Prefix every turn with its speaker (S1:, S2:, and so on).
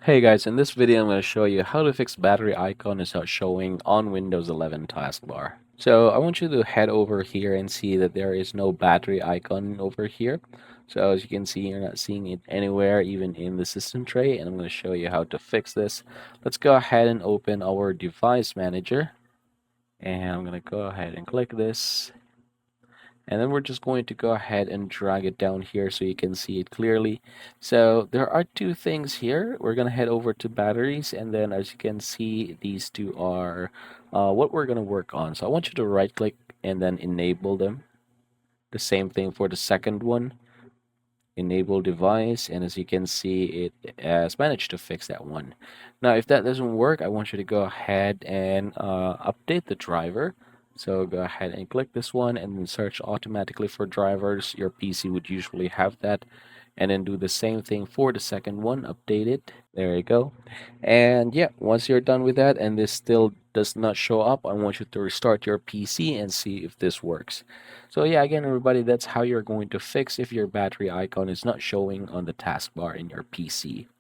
S1: Hey guys, in this video I'm going to show you how to fix battery icon is not showing on Windows 11 taskbar. So I want you to head over here and see that there is no battery icon over here. So as you can see, you're not seeing it anywhere, even in the system tray, and I'm going to show you how to fix this. Let's go ahead and open our device manager, and I'm going to go ahead and click this. And then we're just going to go ahead and drag it down here so you can see it clearly. So there are two things here. We're going to head over to batteries, and then as you can see, these two are what we're going to work on. So I want you to right click and then enable them. The same thing for the second one, enable device, and as you can see, it has managed to fix that one. Now if that doesn't work, I want you to go ahead and update the driver. So go ahead and click this one and then search automatically for drivers. Your PC would usually have that. And then do the same thing for the second one, update it. There you go. And yeah, once you're done with that and this still does not show up, I want you to restart your PC and see if this works. So yeah, again, everybody, that's how you're going to fix if your battery icon is not showing on the taskbar in your PC.